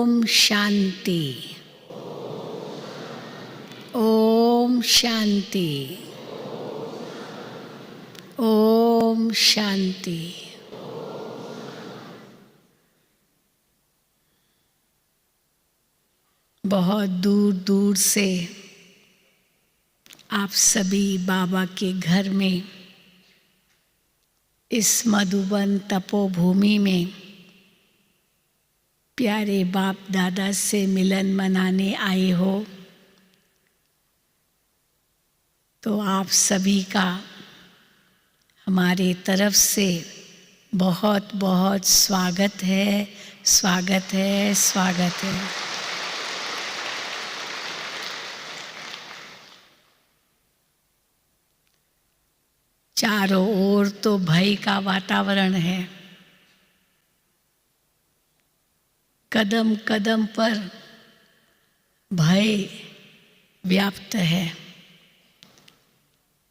ओम शांति। ओम शांति। ओम शांति। बहुत दूर दूर से आप सभी बाबा के घर में, इस मधुबन तपोभूमि में प्यारे बाप दादा से मिलन मनाने आए हो, तो आप सभी का हमारे तरफ से बहुत बहुत स्वागत है, स्वागत है, स्वागत है। चारों ओर तो भय का वातावरण है। कदम कदम पर भय व्याप्त है,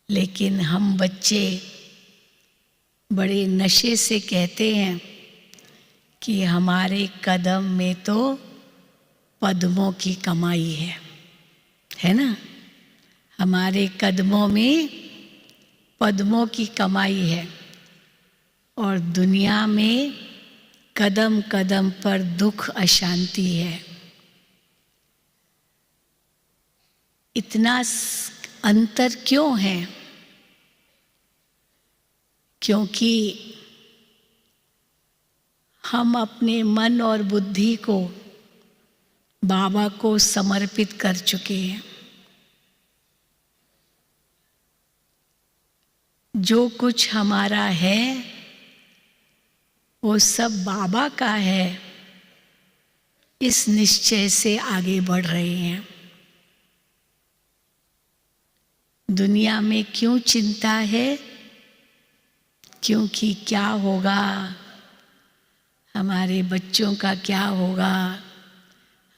लेकिन हम बच्चे बड़े नशे से कहते हैं कि हमारे कदम में तो पद्मों की कमाई है ना। हमारे कदमों में पद्मों की कमाई है, और दुनिया में कदम कदम पर दुख अशांति है। इतना अंतर क्यों है? क्योंकि हम अपने मन और बुद्धि को बाबा को समर्पित कर चुके हैं। जो कुछ हमारा है वो सब बाबा का है, इस निश्चय से आगे बढ़ रहे हैं। दुनिया में क्यों चिंता है? क्योंकि क्या होगा, हमारे बच्चों का क्या होगा,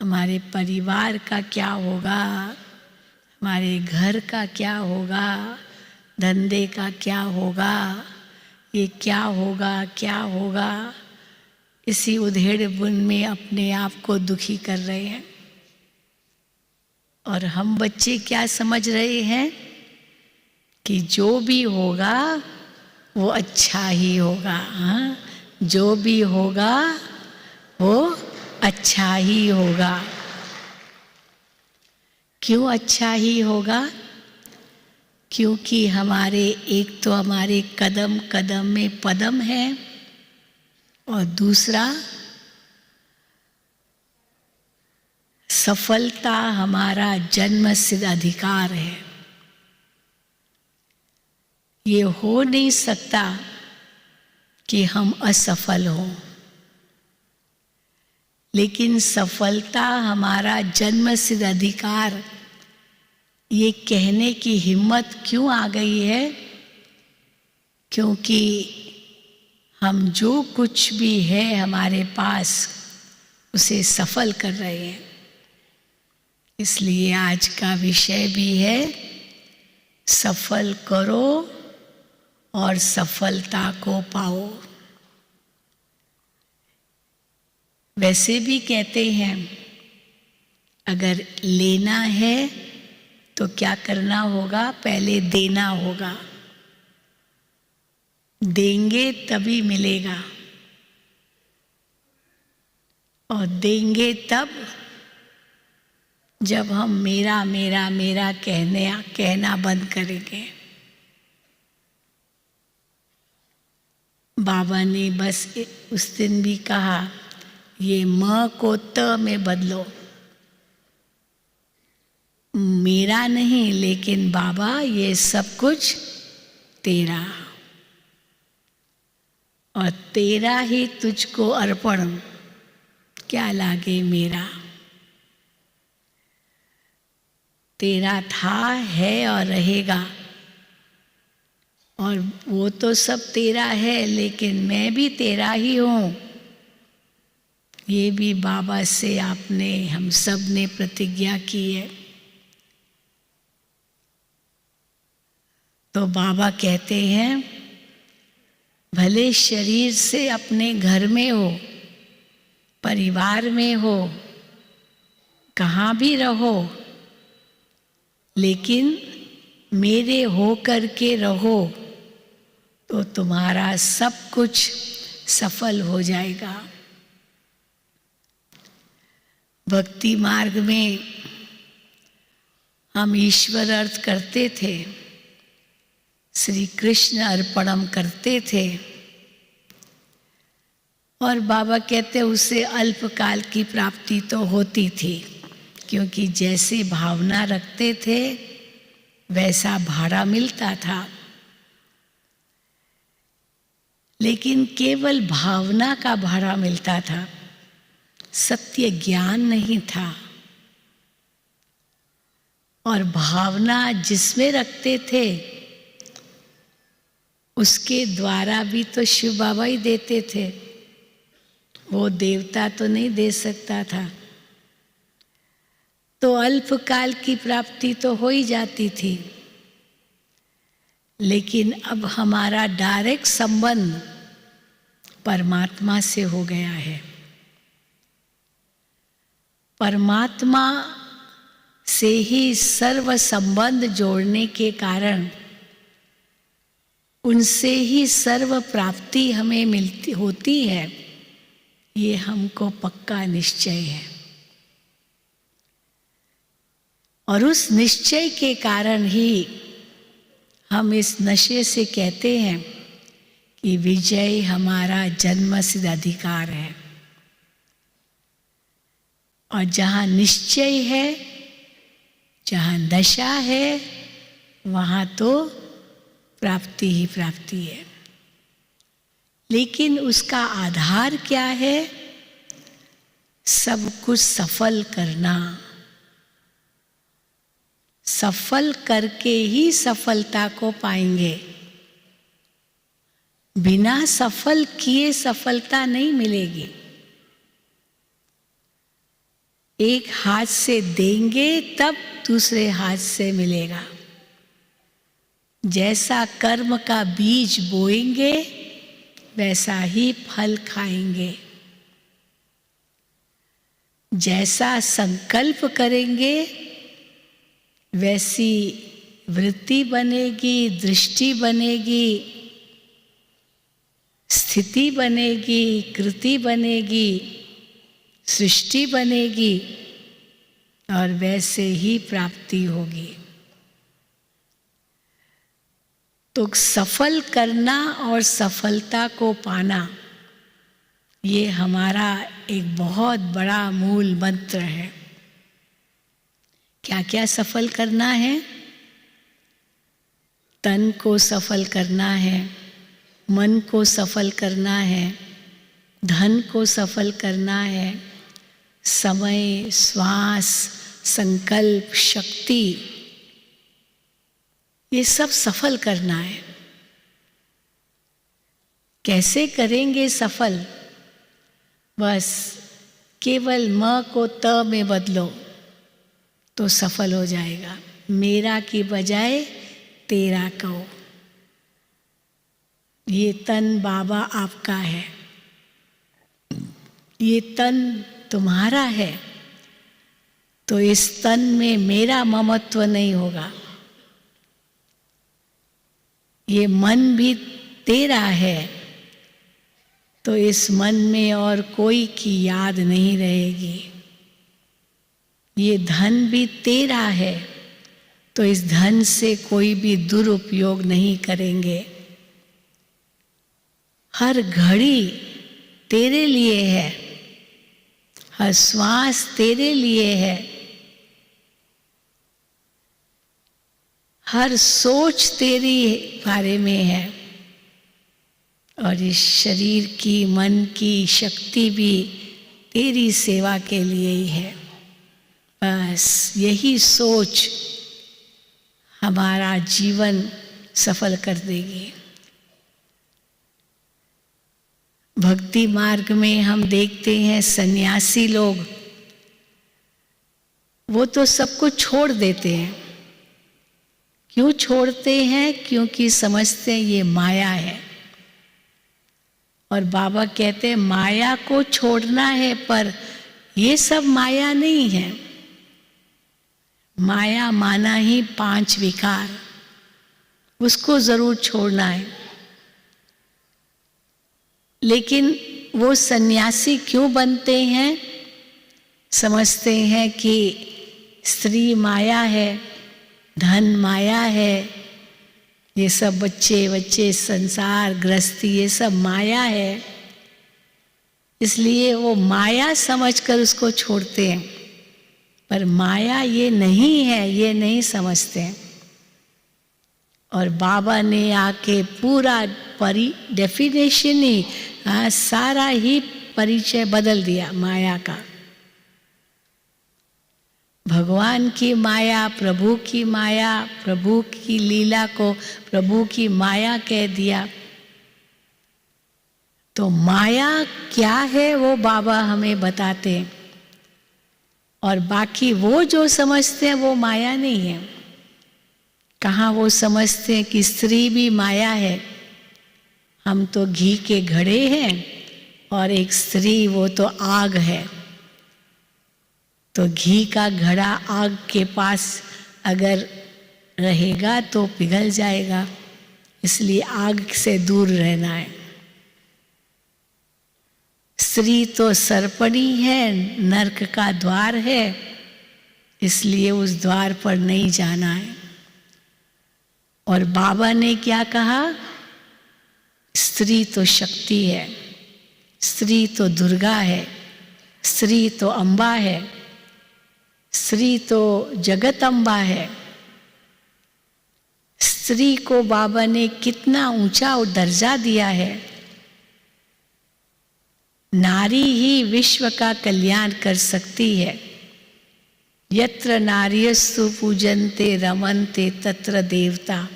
हमारे परिवार का क्या होगा, हमारे घर का क्या होगा, धंधे का क्या होगा, ये क्या होगा, क्या होगा। इसी उधेड़-बुन में अपने आप को दुखी कर रहे हैं। और हम बच्चे क्या समझ रहे हैं कि जो भी होगा वो अच्छा ही होगा। हाँ, जो भी होगा वो अच्छा ही होगा। क्यों अच्छा ही होगा? क्योंकि हमारे एक तो हमारे कदम कदम में पद्म है, और दूसरा सफलता हमारा जन्मसिद्ध अधिकार है। ये हो नहीं सकता कि हम असफल हों, लेकिन सफलता हमारा जन्मसिद्ध अधिकार, ये कहने की हिम्मत क्यों आ गई है? क्योंकि हम जो कुछ भी है हमारे पास उसे सफल कर रहे हैं। इसलिए आज का विषय भी है, सफल करो और सफलता को पाओ। वैसे भी कहते हैं, अगर लेना है तो क्या करना होगा? पहले देना होगा। देंगे तभी मिलेगा, और देंगे तब जब हम मेरा मेरा मेरा कहना बंद करेंगे। बाबा ने बस उस दिन भी कहा, ये म को त में बदलो। मेरा नहीं, लेकिन बाबा ये सब कुछ तेरा, और तेरा ही तुझको अर्पण, क्या लागे मेरा। तेरा था, है और रहेगा, और वो तो सब तेरा है, लेकिन मैं भी तेरा ही हूँ। ये भी बाबा से आपने, हम सब ने प्रतिज्ञा की है। तो बाबा कहते हैं, भले शरीर से अपने घर में हो, परिवार में हो, कहाँ भी रहो, लेकिन मेरे हो कर के रहो, तो तुम्हारा सब कुछ सफल हो जाएगा। भक्ति मार्ग में हम ईश्वर अर्थ करते थे, श्री कृष्ण अर्पणम करते थे, और बाबा कहते उससे अल्पकाल की प्राप्ति तो होती थी, क्योंकि जैसे भावना रखते थे वैसा भाड़ा मिलता था। लेकिन केवल भावना का भाड़ा मिलता था, सत्य ज्ञान नहीं था। और भावना जिसमें रखते थे उसके द्वारा भी तो शिव बाबा ही देते थे, वो देवता तो नहीं दे सकता था। तो अल्पकाल की प्राप्ति तो हो ही जाती थी, लेकिन अब हमारा डायरेक्ट संबंध परमात्मा से हो गया है। परमात्मा से ही सर्व संबंध जोड़ने के कारण उनसे ही सर्व प्राप्ति हमें मिलती होती है, ये हमको पक्का निश्चय है। और उस निश्चय के कारण ही हम इस नशे से कहते हैं कि विजय हमारा जन्मसिद्ध अधिकार है। और जहाँ निश्चय है, जहाँ नशा है, वहाँ तो प्राप्ति ही प्राप्ति है। लेकिन उसका आधार क्या है? सब कुछ सफल करना। सफल करके ही सफलता को पाएंगे। बिना सफल किए सफलता नहीं मिलेगी। एक हाथ से देंगे तब दूसरे हाथ से मिलेगा। जैसा कर्म का बीज बोएंगे वैसा ही फल खाएंगे। जैसा संकल्प करेंगे वैसी वृत्ति बनेगी, दृष्टि बनेगी, स्थिति बनेगी, कृति बनेगी, सृष्टि बनेगी, और वैसे ही प्राप्ति होगी। तो सफल करना और सफलता को पाना, ये हमारा एक बहुत बड़ा मूल मंत्र है। क्या क्या सफल करना है? तन को सफल करना है, मन को सफल करना है, धन को सफल करना है, समय, श्वास, संकल्प, शक्ति, ये सब सफल करना है। कैसे करेंगे सफल? बस केवल म को त में बदलो तो सफल हो जाएगा। मेरा की बजाय तेरा कहो। ये तन बाबा आपका है, ये तन तुम्हारा है, तो इस तन में मेरा ममत्व नहीं होगा। ये मन भी तेरा है, तो इस मन में और कोई की याद नहीं रहेगी। ये धन भी तेरा है, तो इस धन से कोई भी दुरुपयोग नहीं करेंगे। हर घड़ी तेरे लिए है, हर श्वास तेरे लिए है, हर सोच तेरी बारे में है, और इस शरीर की, मन की शक्ति भी तेरी सेवा के लिए ही है। बस यही सोच हमारा जीवन सफल कर देगी। भक्ति मार्ग में हम देखते हैं सन्यासी लोग, वो तो सब कुछ छोड़ देते हैं। क्यों छोड़ते हैं? क्योंकि समझते हैं ये माया है। और बाबा कहते हैं माया को छोड़ना है, पर ये सब माया नहीं है। माया माना ही 5 विकार, उसको जरूर छोड़ना है। लेकिन वो सन्यासी क्यों बनते हैं? समझते हैं कि स्त्री माया है, धन माया है, ये सब बच्चे संसार गृहस्थी ये सब माया है, इसलिए वो माया समझकर उसको छोड़ते हैं। पर माया ये नहीं है, ये नहीं समझते हैं। और बाबा ने आके पूरा डेफिनेशन ही सारा ही परिचय बदल दिया माया का। भगवान की माया, प्रभु की माया, प्रभु की लीला को प्रभु की माया कह दिया। तो माया क्या है वो बाबा हमें बताते हैं, और बाकी वो जो समझते हैं वो माया नहीं है। कहाँ वो समझते हैं कि स्त्री भी माया है। हम तो घी के घड़े हैं और एक स्त्री वो तो आग है। तो घी का घड़ा आग के पास अगर रहेगा तो पिघल जाएगा, इसलिए आग से दूर रहना है। स्त्री तो सरपणी है, नरक का द्वार है, इसलिए उस द्वार पर नहीं जाना है। और बाबा ने क्या कहा? स्त्री तो शक्ति है, स्त्री तो दुर्गा है, स्त्री तो अम्बा है, स्त्री तो जगत अम्बा है। स्त्री को बाबा ने कितना ऊंचा दर्जा दिया है। नारी ही विश्व का कल्याण कर सकती है। यत्र नार्यस्तु पूजन्ते रमन्ते तत्र देवता।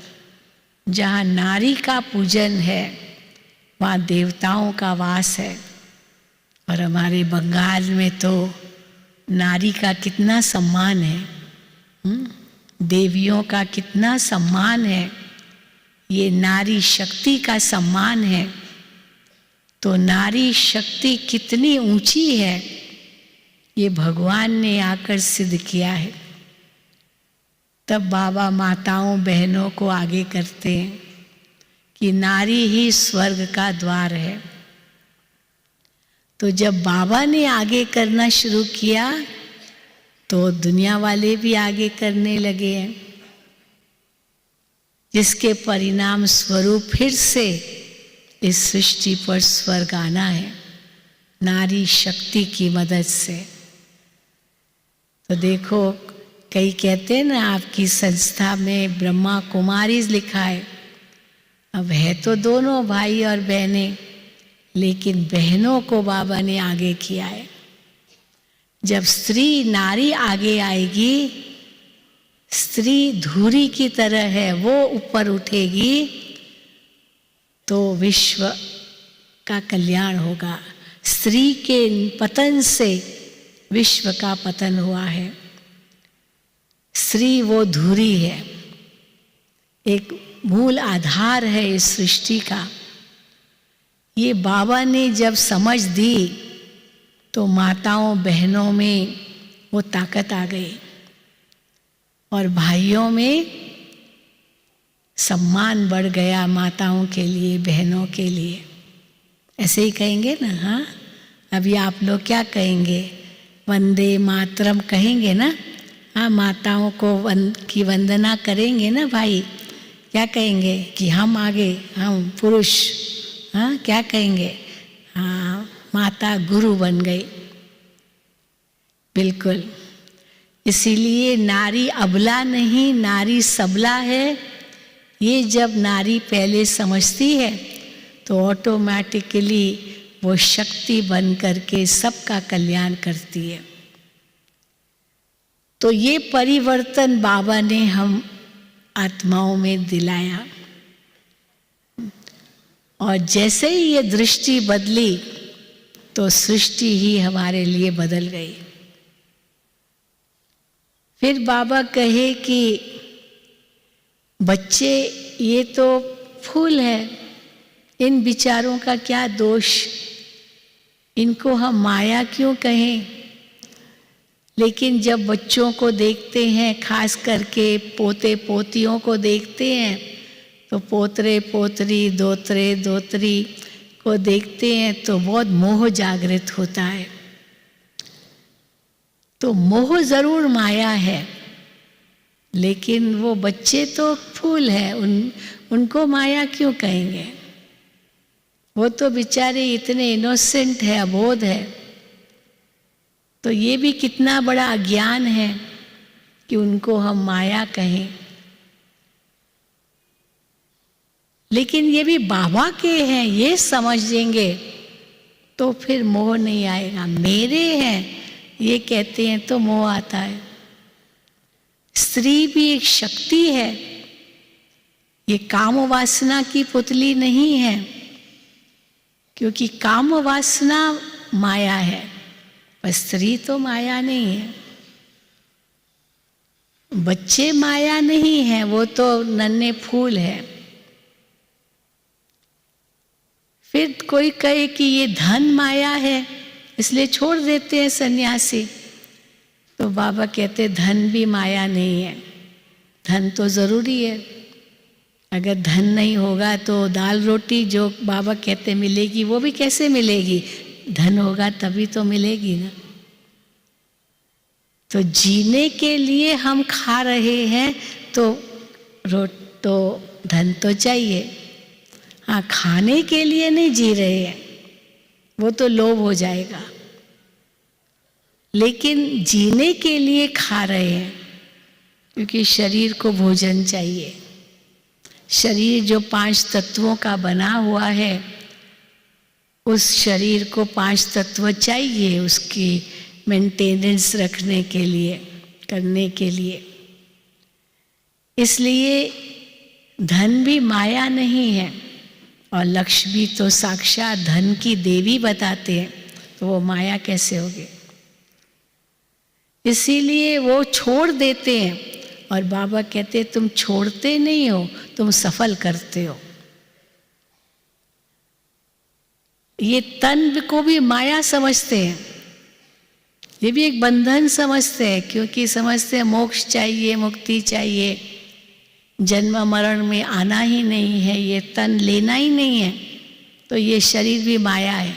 जहाँ नारी का पूजन है वहाँ देवताओं का वास है। और हमारे बंगाल में तो नारी का कितना सम्मान है, देवियों का कितना सम्मान है। ये नारी शक्ति का सम्मान है। तो नारी शक्ति कितनी ऊंची है ये भगवान ने आकर सिद्ध किया है। तब बाबा माताओं बहनों को आगे करते हैं कि नारी ही स्वर्ग का द्वार है। तो जब बाबा ने आगे करना शुरू किया तो दुनिया वाले भी आगे करने लगे हैं, जिसके परिणाम स्वरूप फिर से इस सृष्टि पर स्वर्ग आना है नारी शक्ति की मदद से। तो देखो, कई कहते हैं ना आपकी संस्था में ब्रह्मा कुमारी लिखा है। अब है तो दोनों भाई और बहनें, लेकिन बहनों को बाबा ने आगे किया है। जब स्त्री नारी आगे आएगी, स्त्री धूरी की तरह है, वो ऊपर उठेगी तो विश्व का कल्याण होगा। स्त्री के पतन से विश्व का पतन हुआ है। स्त्री वो धुरी है, एक मूल आधार है इस सृष्टि का। ये बाबा ने जब समझ दी तो माताओं बहनों में वो ताकत आ गई और भाइयों में सम्मान बढ़ गया, माताओं के लिए, बहनों के लिए। ऐसे ही कहेंगे ना? हाँ, अभी आप लोग क्या कहेंगे? वंदे मातरम कहेंगे ना? हाँ, माताओं को की वंदना करेंगे ना भाई? क्या कहेंगे कि हम आगे, हम पुरुष, हाँ क्या कहेंगे? हाँ, माता गुरु बन गई। बिल्कुल। इसीलिए नारी अबला नहीं, नारी सबला है। ये जब नारी पहले समझती है तो ऑटोमेटिकली वो शक्ति बन करके सबका कल्याण करती है। तो ये परिवर्तन बाबा ने हम आत्माओं में दिलाया। और जैसे ही ये दृष्टि बदली तो सृष्टि ही हमारे लिए बदल गई। फिर बाबा कहे कि बच्चे ये तो फूल है, इन विचारों का क्या दोष, इनको हम माया क्यों कहें? लेकिन जब बच्चों को देखते हैं, खास करके पोते पोतियों को देखते हैं, तो पोतरे पोतरी दोतरे दोतरी को देखते हैं तो बहुत मोह जागृत होता है। तो मोह जरूर माया है, लेकिन वो बच्चे तो फूल है, उनको माया क्यों कहेंगे? वो तो बेचारे इतने इनोसेंट है, अबोध है। तो ये भी कितना बड़ा अज्ञान है कि उनको हम माया कहें। लेकिन ये भी बाबा के हैं, ये समझ लेंगे तो फिर मोह नहीं आएगा। मेरे हैं ये कहते हैं तो मोह आता है। स्त्री भी एक शक्ति है, ये काम वासना की पुतली नहीं है, क्योंकि काम वासना माया है, पर स्त्री तो माया नहीं है। बच्चे माया नहीं है, वो तो नन्हे फूल है। फिर कोई कहे कि ये धन माया है, इसलिए छोड़ देते हैं सन्यासी। तो बाबा कहते धन भी माया नहीं है, धन तो जरूरी है। अगर धन नहीं होगा तो दाल रोटी जो बाबा कहते मिलेगी, वो भी कैसे मिलेगी? धन होगा तभी तो मिलेगी ना। तो जीने के लिए हम खा रहे हैं तो धन तो चाहिए। हाँ, खाने के लिए नहीं जी रहे हैं, वो तो लोभ हो जाएगा। लेकिन जीने के लिए खा रहे हैं, क्योंकि शरीर को भोजन चाहिए। शरीर जो 5 तत्वों का बना हुआ है, उस शरीर को 5 तत्व चाहिए उसकी मेंटेनेंस रखने के लिए, करने के लिए। इसलिए धन भी माया नहीं है, और लक्ष्मी तो साक्षात धन की देवी बताते हैं, तो वो माया कैसे होगी? इसीलिए वो छोड़ देते हैं। और बाबा कहते तुम छोड़ते नहीं हो, तुम सफल करते हो। ये तन को भी माया समझते हैं, ये भी एक बंधन समझते हैं, क्योंकि समझते हैं मोक्ष चाहिए, मुक्ति चाहिए, जन्म मरण में आना ही नहीं है, ये तन लेना ही नहीं है, तो ये शरीर भी माया है।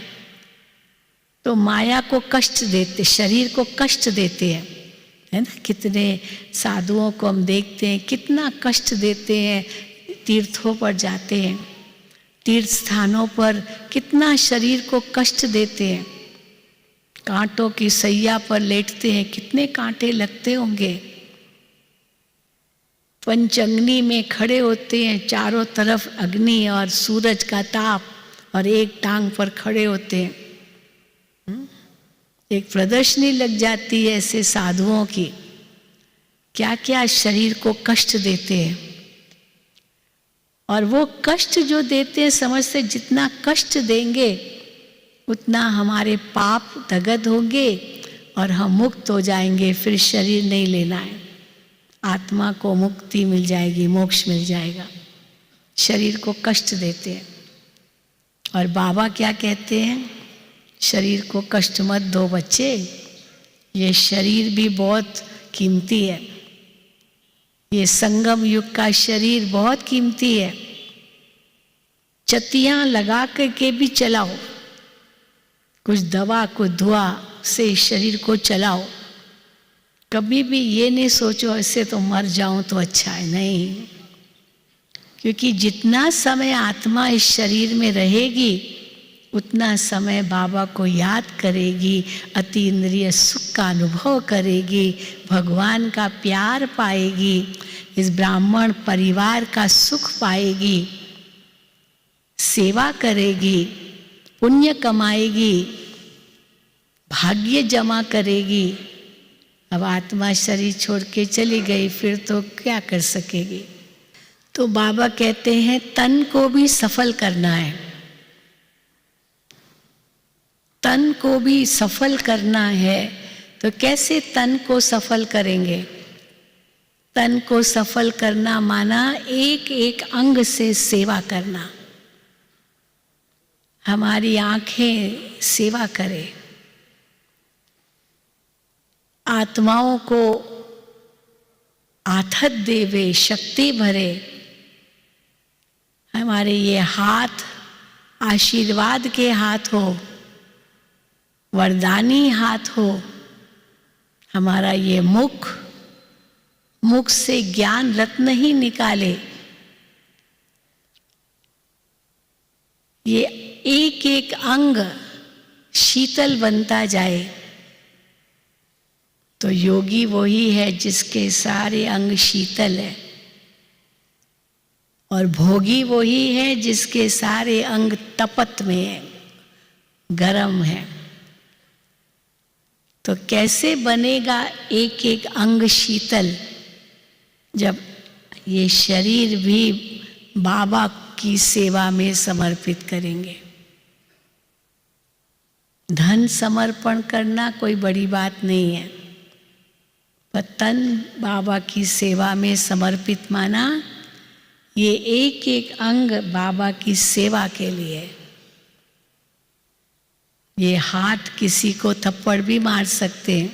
तो माया को कष्ट देते, शरीर को कष्ट देते हैं, है ना। कितने साधुओं को हम देखते हैं कितना कष्ट देते हैं। तीर्थों पर जाते हैं, तीर्थ स्थानों पर कितना शरीर को कष्ट देते हैं। कांटों की सैया पर लेटते हैं, कितने कांटे लगते होंगे। पंचअग्नि में खड़े होते हैं, चारों तरफ अग्नि और सूरज का ताप, और एक टांग पर खड़े होते हैं। एक प्रदर्शनी लग जाती है ऐसे साधुओं की, क्या क्या शरीर को कष्ट देते हैं। और वो कष्ट जो देते हैं, समझते जितना कष्ट देंगे उतना हमारे पाप दगद होंगे और हम मुक्त हो जाएंगे। फिर शरीर नहीं लेना है, आत्मा को मुक्ति मिल जाएगी, मोक्ष मिल जाएगा। शरीर को कष्ट देते हैं। और बाबा क्या कहते हैं? शरीर को कष्ट मत दो बच्चे, ये शरीर भी बहुत कीमती है। ये संगम युग का शरीर बहुत कीमती है। चतियां लगा करके भी चलाओ, कुछ दवा कुछ धुआ से शरीर को चलाओ। कभी भी ये नहीं सोचो ऐसे तो मर जाऊं तो अच्छा है, नहीं। क्योंकि जितना समय आत्मा इस शरीर में रहेगी उतना समय बाबा को याद करेगी, अति इंद्रिय सुख का अनुभव करेगी, भगवान का प्यार पाएगी, इस ब्राह्मण परिवार का सुख पाएगी, सेवा करेगी, पुण्य कमाएगी, भाग्य जमा करेगी। अब आत्मा शरीर छोड़ के चली गई, फिर तो क्या कर सकेगी? तो बाबा कहते हैं तन को भी सफल करना है, तन को भी सफल करना है। तो कैसे तन को सफल करेंगे? तन को सफल करना माना एक एक अंग से सेवा करना। हमारी आंखें सेवा करें, आत्माओं को आथत देवे, शक्ति भरे। हमारे ये हाथ आशीर्वाद के हाथ हो, वरदानी हाथ हो। हमारा ये मुख से ज्ञान रत्न ही निकाले। ये एक एक अंग शीतल बनता जाए। तो योगी वही है जिसके सारे अंग शीतल है, और भोगी वही है जिसके सारे अंग तपत में है, गरम है। तो कैसे बनेगा एक एक अंग शीतल, जब ये शरीर भी बाबा की सेवा में समर्पित करेंगे। धन समर्पण करना कोई बड़ी बात नहीं है, पर तन बाबा की सेवा में समर्पित माना। ये एक एक अंग बाबा की सेवा के लिए। ये हाथ किसी को थप्पड़ भी मार सकते हैं,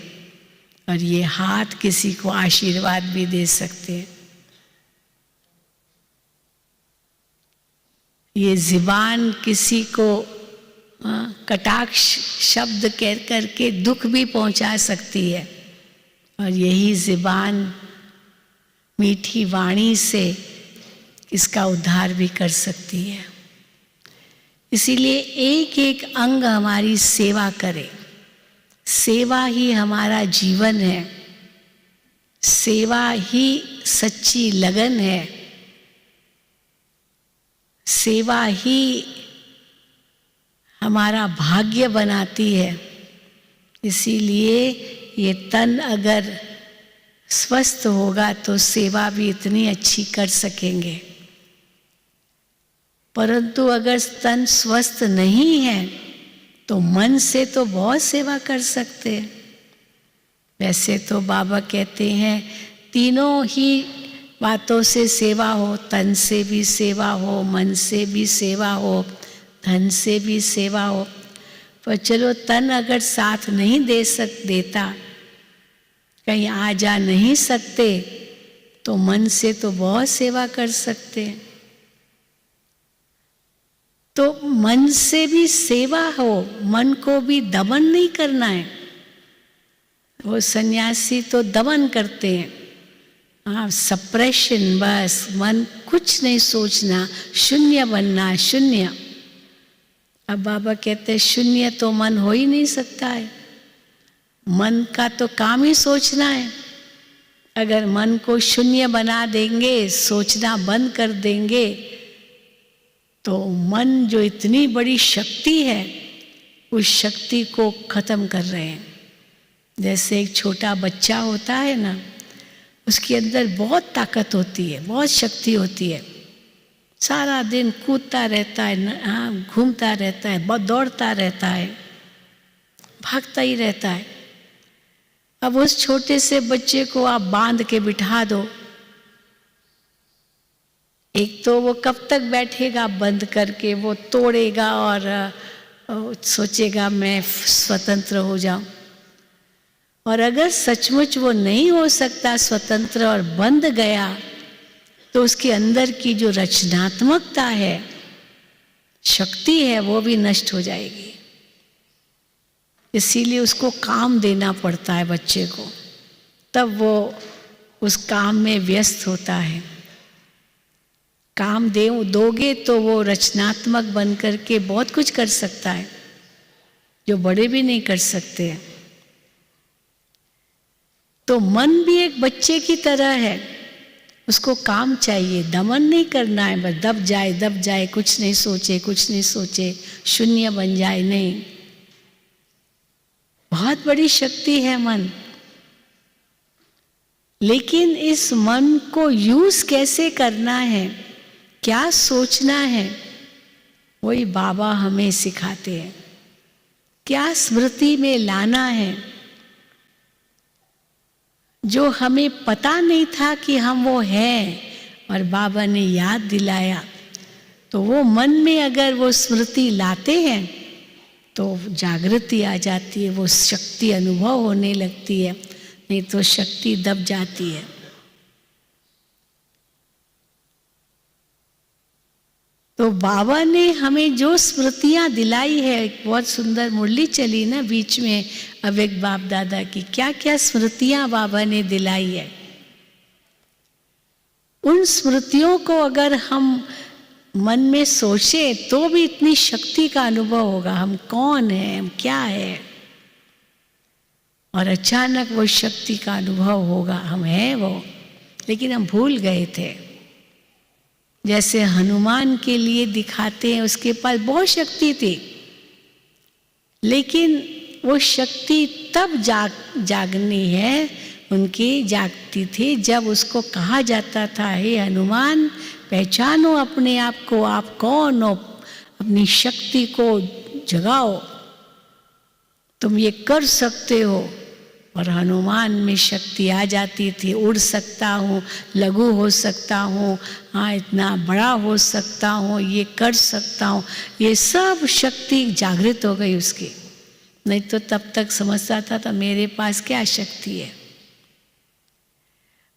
और ये हाथ किसी को आशीर्वाद भी दे सकते हैं। ये ज़ुबान किसी को कटाक्ष शब्द कह करके दुख भी पहुंचा सकती है, और यही ज़ुबान मीठी वाणी से इसका उद्धार भी कर सकती है। इसीलिए एक एक अंग हमारी सेवा करे। सेवा ही हमारा जीवन है, सेवा ही सच्ची लगन है, सेवा ही हमारा भाग्य बनाती है। इसीलिए ये तन अगर स्वस्थ होगा तो सेवा भी इतनी अच्छी कर सकेंगे। परंतु अगर तन स्वस्थ नहीं है तो मन से तो बहुत सेवा कर सकते हैं। वैसे तो बाबा कहते हैं तीनों ही बातों से सेवा हो, तन से भी सेवा हो, मन से भी सेवा हो, धन से भी सेवा हो। पर चलो तन अगर साथ नहीं देता, कहीं आ जा नहीं सकते, तो मन से तो बहुत सेवा कर सकते हैं। तो मन से भी सेवा हो, मन को भी दमन नहीं करना है। वो सन्यासी तो दमन करते हैं, हाँ, सप्रेशन, बस मन कुछ नहीं सोचना, शून्य बनना, शून्य। अब बाबा कहते हैं शून्य तो मन हो ही नहीं सकता है। मन का तो काम ही सोचना है। अगर मन को शून्य बना देंगे, सोचना बंद कर देंगे, तो मन जो इतनी बड़ी शक्ति है, उस शक्ति को खत्म कर रहे हैं। जैसे एक छोटा बच्चा होता है ना, उसके अंदर बहुत ताकत होती है, बहुत शक्ति होती है। सारा दिन कूदता रहता है, हाँ, घूमता रहता है, बहुत दौड़ता रहता है, भागता ही रहता है। अब उस छोटे से बच्चे को आप बांध के बिठा दो, एक तो वो कब तक बैठेगा बंद करके, वो तोड़ेगा और सोचेगा मैं स्वतंत्र हो जाऊं। और अगर सचमुच वो नहीं हो सकता स्वतंत्र और बंध गया, तो उसके अंदर की जो रचनात्मकता है, शक्ति है, वो भी नष्ट हो जाएगी। इसीलिए उसको काम देना पड़ता है बच्चे को, तब वो उस काम में व्यस्त होता है। काम दोगे तो वो रचनात्मक बन करके बहुत कुछ कर सकता है, जो बड़े भी नहीं कर सकते हैं। तो मन भी एक बच्चे की तरह है, उसको काम चाहिए, दमन नहीं करना है, बस दब जाए, कुछ नहीं सोचे, शून्य बन जाए, नहीं। बहुत बड़ी शक्ति है मन। लेकिन इस मन को यूज कैसे करना है, क्या सोचना है, वही बाबा हमें सिखाते हैं। क्या स्मृति में लाना है, जो हमें पता नहीं था कि हम वो हैं, और बाबा ने याद दिलाया। तो वो मन में अगर वो स्मृति लाते हैं तो जागृति आ जाती है, वो शक्ति अनुभव होने लगती है। नहीं तो शक्ति दब जाती है। तो बाबा ने हमें जो स्मृतियां दिलाई है, एक बहुत सुंदर मुरली चली ना बीच में अवेक बाप दादा की, क्या क्या स्मृतियां बाबा ने दिलाई है। उन स्मृतियों को अगर हम मन में सोचे तो भी इतनी शक्ति का अनुभव होगा। हम कौन हैं, हम क्या है, और अचानक वो शक्ति का अनुभव होगा। हम हैं वो, लेकिन हम भूल गए थे। जैसे हनुमान के लिए दिखाते हैं, उसके पास बहुत शक्ति थी, लेकिन वो शक्ति तब जागनी है, उनकी जागती थी जब उसको कहा जाता था, हे हनुमान पहचानो अपने आप को, आप कौन हो, अपनी शक्ति को जगाओ, तुम ये कर सकते हो। और हनुमान में शक्ति आ जाती थी, उड़ सकता हूँ, लघु हो सकता हूँ, हाँ इतना बड़ा हो सकता हूँ, ये कर सकता हूँ, ये सब शक्ति जागृत हो गई उसकी। नहीं तो तब तक समझता था मेरे पास क्या शक्ति है।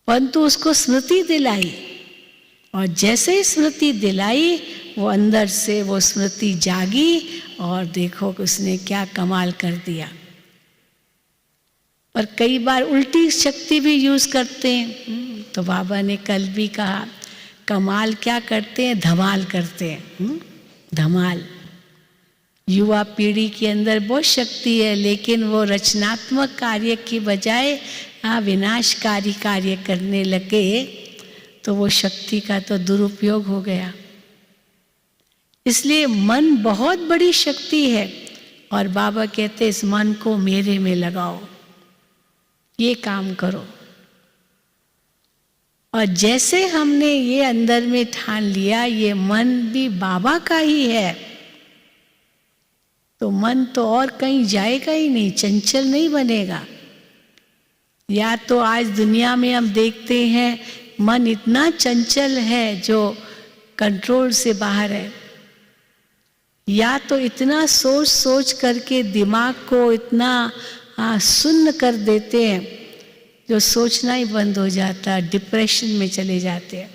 परंतु उसको स्मृति दिलाई, और जैसे ही स्मृति दिलाई वो अंदर से वो स्मृति जागी, और देखो उसने क्या कमाल कर दिया। पर कई बार उल्टी शक्ति भी यूज करते हैं। तो बाबा ने कल भी कहा, कमाल क्या करते हैं, धमाल करते हैं। धमाल। युवा पीढ़ी के अंदर बहुत शक्ति है, लेकिन वो रचनात्मक कार्य की बजाय विनाशकारी कार्य करने लगे, तो वो शक्ति का तो दुरुपयोग हो गया। इसलिए मन बहुत बड़ी शक्ति है, और बाबा कहते इस मन को मेरे में लगाओ, ये काम करो। और जैसे हमने ये अंदर में ठान लिया ये मन भी बाबा का ही है, तो मन तो और कहीं जाएगा ही नहीं, चंचल नहीं बनेगा। या तो आज दुनिया में हम देखते हैं मन इतना चंचल है जो कंट्रोल से बाहर है, या तो इतना सोच सोच करके दिमाग को इतना सुन्न कर देते हैं जो सोचना ही बंद हो जाता है, डिप्रेशन में चले जाते हैं।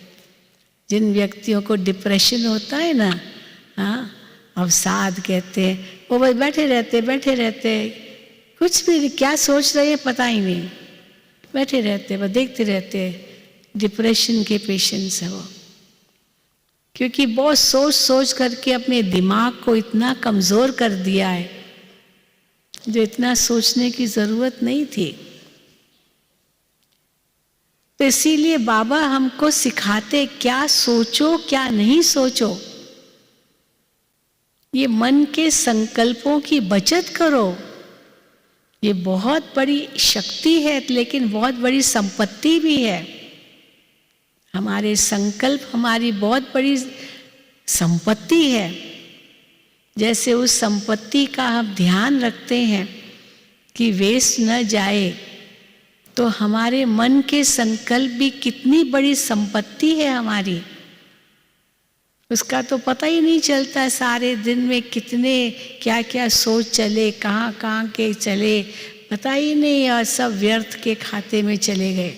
जिन व्यक्तियों को डिप्रेशन होता है ना, अवसाद कहते हैं, वो बस बैठे रहते कुछ भी नहीं, क्या सोच रहे हैं पता ही नहीं, बैठे रहते बस देखते रहते। डिप्रेशन के पेशेंट्स है वो, क्योंकि बहुत सोच सोच करके अपने दिमाग को इतना कमज़ोर कर दिया है जो इतना सोचने की ज़रूरत नहीं थी। तो इसीलिए बाबा हमको सिखाते क्या सोचो क्या नहीं सोचो, ये मन के संकल्पों की बचत करो। ये बहुत बड़ी शक्ति है, लेकिन बहुत बड़ी संपत्ति भी है। हमारे संकल्प हमारी बहुत बड़ी संपत्ति है। जैसे उस संपत्ति का हम ध्यान रखते हैं कि वेस्ट न जाए, तो हमारे मन के संकल्प भी कितनी बड़ी संपत्ति है हमारी, उसका तो पता ही नहीं चलता। सारे दिन में कितने क्या क्या सोच चले, कहाँ कहाँ के चले, पता ही नहीं, और सब व्यर्थ के खाते में चले गए,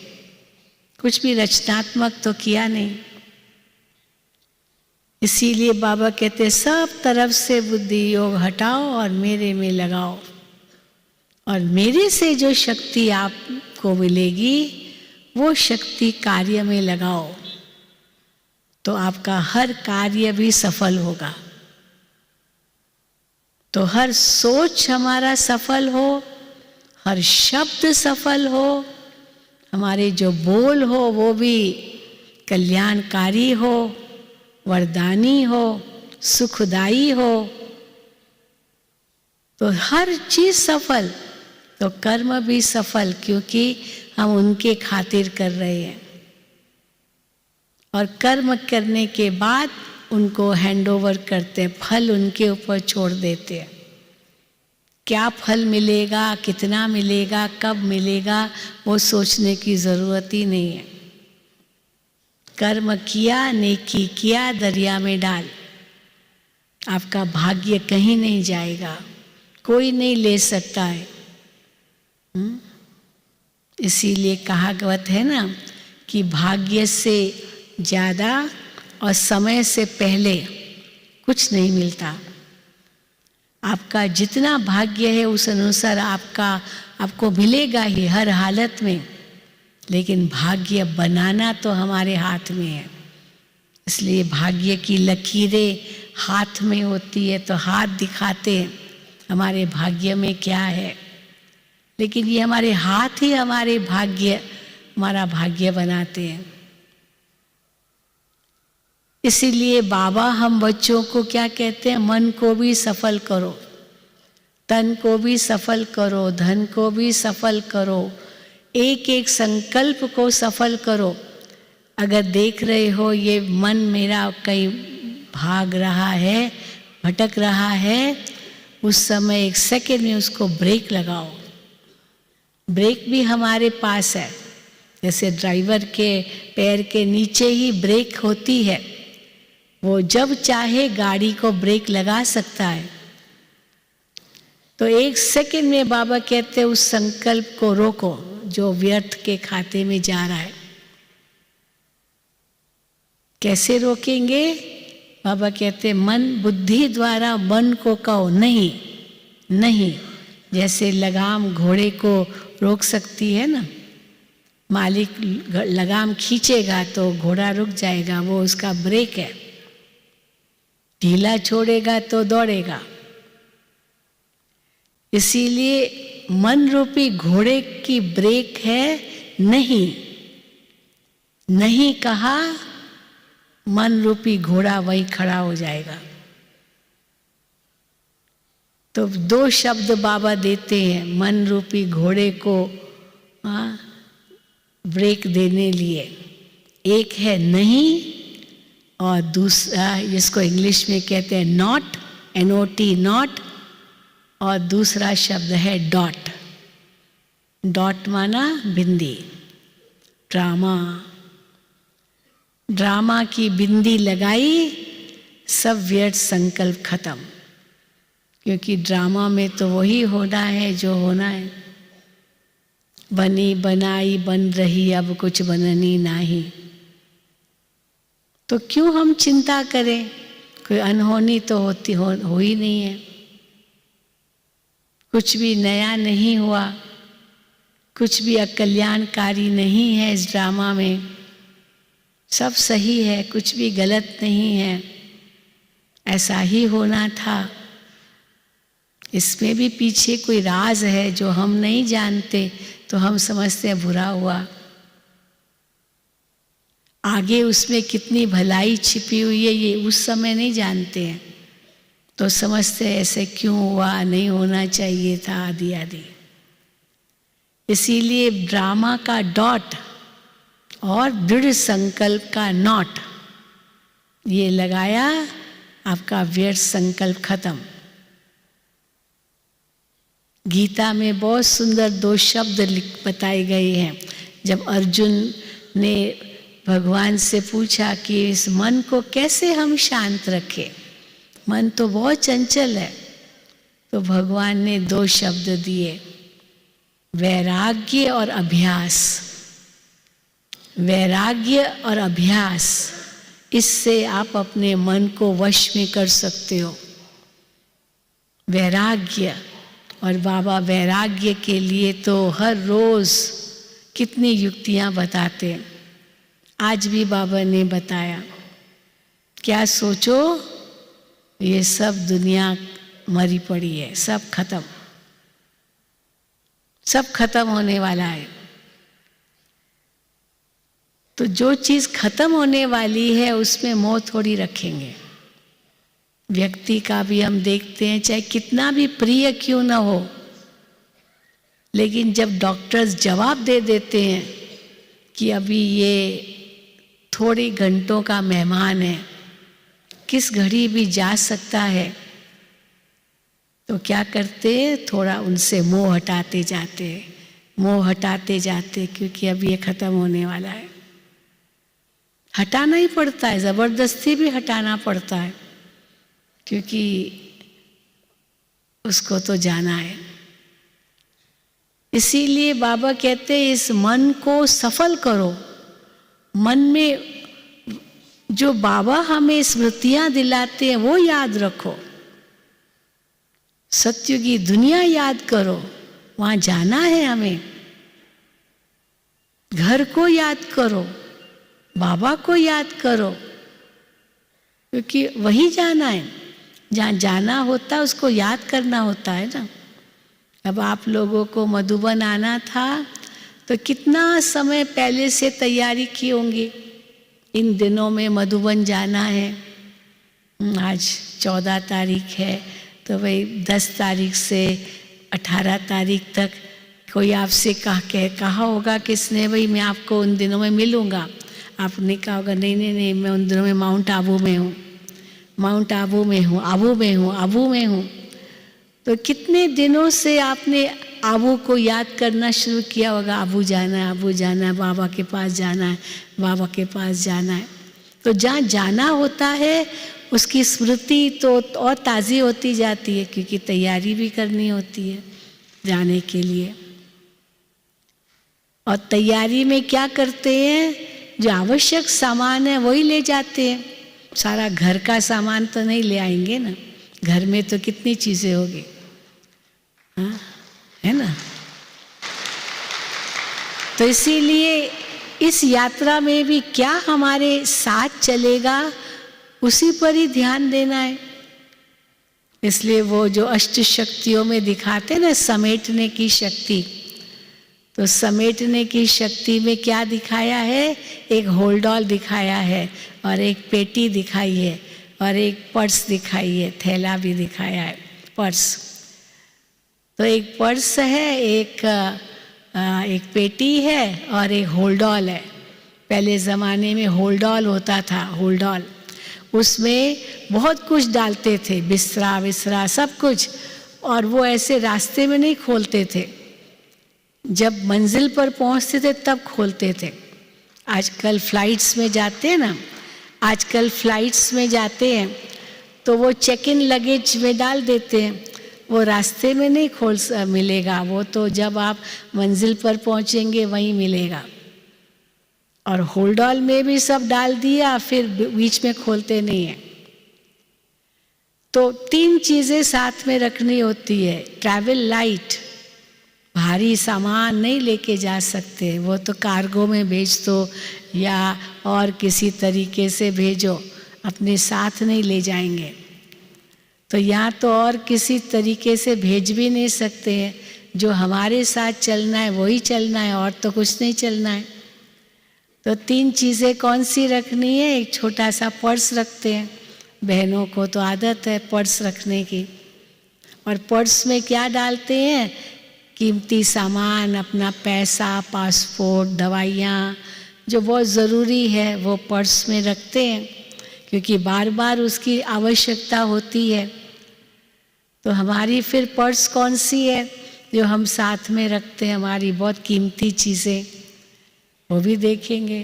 कुछ भी रचनात्मक तो किया नहीं। इसीलिए बाबा कहते सब तरफ से बुद्धि योग हटाओ और मेरे में लगाओ, और मेरे से जो शक्ति आपको मिलेगी वो शक्ति कार्य में लगाओ, तो आपका हर कार्य भी सफल होगा। तो हर सोच हमारा सफल हो, हर शब्द सफल हो, हमारे जो बोल हो वो भी कल्याणकारी हो, वरदानी हो, सुखदाई हो, तो हर चीज सफल। तो कर्म भी सफल, क्योंकि हम उनके खातिर कर रहे हैं, और कर्म करने के बाद उनको हैंड ओवर करते हैं, फल उनके ऊपर छोड़ देते हैं। क्या फल मिलेगा, कितना मिलेगा, कब मिलेगा, वो सोचने की ज़रूरत ही नहीं है। कर्म किया, नेकी किया, दरिया में डाल, आपका भाग्य कहीं नहीं जाएगा, कोई नहीं ले सकता है। इसीलिए कहावत है ना कि भाग्य से ज़्यादा और समय से पहले कुछ नहीं मिलता। आपका जितना भाग्य है उस अनुसार आपको मिलेगा ही हर हालत में, लेकिन भाग्य बनाना तो हमारे हाथ में है। इसलिए भाग्य की लकीरें हाथ में होती है तो हाथ दिखाते हैं हमारे भाग्य में क्या है, लेकिन ये हमारे हाथ ही हमारा भाग्य बनाते हैं। इसीलिए बाबा हम बच्चों को क्या कहते हैं, मन को भी सफल करो, तन को भी सफल करो, धन को भी सफल करो, एक एक संकल्प को सफल करो। अगर देख रहे हो ये मन मेरा कहीं भाग रहा है, भटक रहा है, उस समय एक सेकेंड में उसको ब्रेक लगाओ। ब्रेक भी हमारे पास है, जैसे ड्राइवर के पैर के नीचे ही ब्रेक होती है, वो जब चाहे गाड़ी को ब्रेक लगा सकता है। तो एक सेकेंड में बाबा कहते हैं उस संकल्प को रोको जो व्यर्थ के खाते में जा रहा है। कैसे रोकेंगे? बाबा कहते हैं मन बुद्धि द्वारा मन को कहो नहीं नहीं। जैसे लगाम घोड़े को रोक सकती है ना, मालिक लगाम खींचेगा तो घोड़ा रुक जाएगा, वो उसका ब्रेक है। ढीला छोड़ेगा तो दौड़ेगा। इसीलिए मन रूपी घोड़े की ब्रेक है नहीं। नहीं कहा, मन रूपी घोड़ा वहीं खड़ा हो जाएगा। तो दो शब्द बाबा देते हैं मन रूपी घोड़े को ब्रेक देने लिए। एक है नहीं और दूसरा जिसको इंग्लिश में कहते हैं नॉट, NOT नॉट, और दूसरा शब्द है डॉट। डॉट माना बिंदी। ड्रामा की बिंदी लगाई, सब व्यर्थ संकल्प खत्म। क्योंकि ड्रामा में तो वही होना है जो होना है। बनी बनाई बन रही, अब कुछ बननी नहीं। तो क्यों हम चिंता करें? कोई अनहोनी तो हो ही नहीं है, कुछ भी नया नहीं हुआ, कुछ भी अकल्याणकारी नहीं है इस ड्रामा में। सब सही है, कुछ भी गलत नहीं है, ऐसा ही होना था। इसमें भी पीछे कोई राज है जो हम नहीं जानते, तो हम समझते हैं बुरा हुआ। आगे उसमें कितनी भलाई छिपी हुई है ये उस समय नहीं जानते हैं, तो समझते हैं ऐसे क्यों हुआ, नहीं होना चाहिए था, आदि आदि। इसीलिए ड्रामा का डॉट और दृढ़ संकल्प का नॉट ये लगाया, आपका व्यर्थ संकल्प खत्म। गीता में बहुत सुंदर दो शब्द बताए गए हैं। जब अर्जुन ने भगवान से पूछा कि इस मन को कैसे हम शांत रखें, मन तो बहुत चंचल है, तो भगवान ने दो शब्द दिए, वैराग्य और अभ्यास। वैराग्य और अभ्यास, इससे आप अपने मन को वश में कर सकते हो। वैराग्य, और बाबा वैराग्य के लिए तो हर रोज कितनी युक्तियां बताते हैं। आज भी बाबा ने बताया, क्या सोचो ये सब दुनिया मरी पड़ी है, सब खत्म, सब खत्म होने वाला है। तो जो चीज खत्म होने वाली है उसमें मोह थोड़ी रखेंगे। व्यक्ति का भी हम देखते हैं, चाहे कितना भी प्रिय क्यों ना हो, लेकिन जब डॉक्टर्स जवाब दे देते हैं कि अभी ये थोड़े घंटों का मेहमान है, किस घड़ी भी जा सकता है, तो क्या करते हैं, थोड़ा उनसे मोह हटाते जाते हैं, मोह हटाते जाते, क्योंकि अब ये खत्म होने वाला है। हटाना ही पड़ता है, जबरदस्ती भी हटाना पड़ता है, क्योंकि उसको तो जाना है। इसीलिए बाबा कहते हैं इस मन को सफल करो। मन में जो बाबा हमें स्मृतियां दिलाते हैं वो याद रखो। सत्य की दुनिया याद करो, वहां जाना है हमें। घर को याद करो, बाबा को याद करो, क्योंकि वही जाना है। जहाँ जाना होता है उसको याद करना होता है ना। अब आप लोगों को मधुबन आना था तो कितना समय पहले से तैयारी की होंगी। इन दिनों में मधुबन जाना है। आज 14 तारीख है तो भाई 10 तारीख से 18 तारीख तक कोई आपसे कहा होगा किसने, भाई मैं आपको उन दिनों में मिलूँगा। आपने कहा होगा नहीं नहीं नहीं, मैं उन दिनों में माउंट आबू में हूँ, माउंट आबू में हूँ, आबू में हूँ, आबू में हूँ। तो कितने दिनों से आपने आबू को याद करना शुरू किया होगा। आबू जाना है, आबू जाना है, बाबा के पास जाना है, बाबा के पास जाना है। तो जहाँ जाना होता है उसकी स्मृति तो और ताज़ी होती जाती है, क्योंकि तैयारी भी करनी होती है जाने के लिए। और तैयारी में क्या करते हैं, जो आवश्यक सामान है वही ले जाते हैं। सारा घर का सामान तो नहीं ले आएंगे ना, घर में तो कितनी चीज़ें होगी, हाँ है ना। तो इसीलिए इस यात्रा में भी क्या हमारे साथ चलेगा उसी पर ही ध्यान देना है। इसलिए वो जो अष्ट शक्तियों में दिखाते हैं ना समेटने की शक्ति, तो समेटने की शक्ति में क्या दिखाया है, एक होल्डॉल दिखाया है और एक पेटी दिखाई है और एक पर्स दिखाई है, थैला भी दिखाया है, पर्स। तो एक पर्स है, एक पेटी है और एक होल्डॉल है। पहले ज़माने में होल्डॉल होता था, होल्डॉल, उसमें बहुत कुछ डालते थे, बिस्तरा विस्तरा सब कुछ, और वो ऐसे रास्ते में नहीं खोलते थे, जब मंजिल पर पहुंचते थे तब खोलते थे। आजकल फ्लाइट्स में जाते हैं ना, आजकल फ्लाइट्स में जाते हैं तो वो चेक इन लगेज में डाल देते हैं, वो रास्ते में नहीं मिलेगा, वो तो जब आप मंजिल पर पहुंचेंगे वहीं मिलेगा। और होल्डॉल में भी सब डाल दिया, फिर बीच में खोलते नहीं है। तो 3 चीज़ें साथ में रखनी होती है। ट्रैवल लाइट, भारी सामान नहीं लेके जा सकते, वो तो कार्गो में भेज दो या और किसी तरीके से भेजो, अपने साथ नहीं ले जाएंगे। तो यहाँ तो और किसी तरीके से भेज भी नहीं सकते हैं, जो हमारे साथ चलना है वही चलना है, और तो कुछ नहीं चलना है। तो 3 चीज़ें कौन सी रखनी है, एक छोटा सा पर्स रखते हैं, बहनों को तो आदत है पर्स रखने की, और पर्स में क्या डालते हैं, कीमती सामान, अपना पैसा, पासपोर्ट, दवाइयाँ, जो बहुत ज़रूरी है वो पर्स में रखते हैं, क्योंकि बार बार उसकी आवश्यकता होती है। तो हमारी फिर पर्स कौन सी है जो हम साथ में रखते हैं, हमारी बहुत कीमती चीज़ें, वो भी देखेंगे।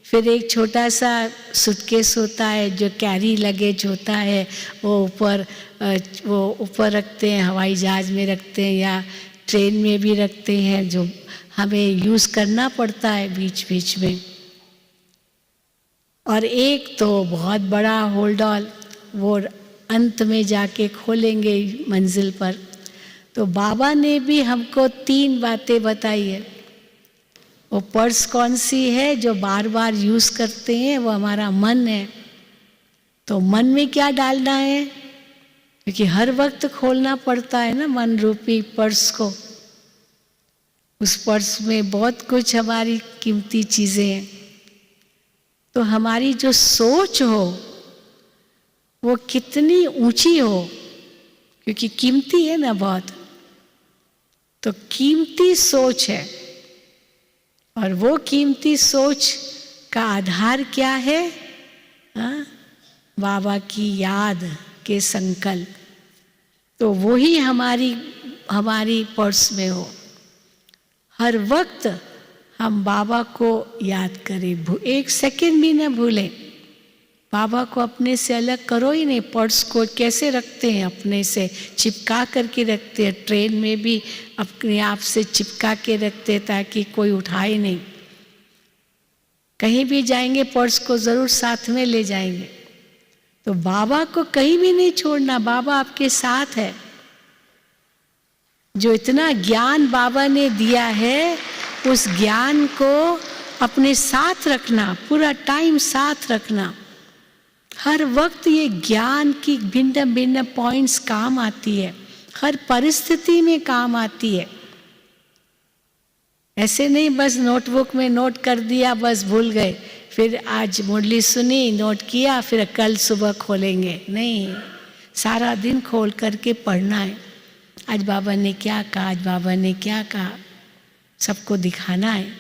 फिर एक छोटा सा सूटकेस होता है जो कैरी लगेज होता है, वो ऊपर रखते हैं, हवाई जहाज़ में रखते हैं या ट्रेन में भी रखते हैं, जो हमें यूज़ करना पड़ता है बीच बीच में। और एक तो बहुत बड़ा होल्डॉल, वो अंत में जाके खोलेंगे मंजिल पर। तो बाबा ने भी हमको 3 बातें बताई है। वो पर्स कौन सी है जो बार बार यूज़ करते हैं, वो हमारा मन है। तो मन में क्या डालना है, क्योंकि हर वक्त खोलना पड़ता है ना मन रूपी पर्स को। उस पर्स में बहुत कुछ हमारी कीमती चीज़ें हैं। तो हमारी जो सोच हो वो कितनी ऊंची हो, क्योंकि कीमती है ना बहुत, तो कीमती सोच है। और वो कीमती सोच का आधार क्या है, बाबा की याद के संकल्प। तो वही हमारी पर्स में हो, हर वक्त हम बाबा को याद करें, 1 सेकंड भी ना भूलें। बाबा को अपने से अलग करो ही नहीं। पर्स को कैसे रखते हैं? अपने से चिपका करके रखते हैं। ट्रेन में भी अपने आप से चिपका के रखते हैं ताकि कोई उठाए नहीं। कहीं भी जाएंगे पर्स को ज़रूर साथ में ले जाएंगे। तो बाबा को कहीं भी नहीं छोड़ना, बाबा आपके साथ है। जो इतना ज्ञान बाबा ने दिया है उस ज्ञान को अपने साथ रखना, पूरा टाइम साथ रखना। हर वक्त ये ज्ञान की भिन्न भिन्न पॉइंट्स काम आती है, हर परिस्थिति में काम आती है। ऐसे नहीं बस नोटबुक में नोट कर दिया, बस भूल गए, फिर आज मुरली सुनी, नोट किया, फिर कल सुबह खोलेंगे। नहीं, सारा दिन खोल करके पढ़ना है। आज बाबा ने क्या कहा, आज बाबा ने क्या कहा, सबको दिखाना है।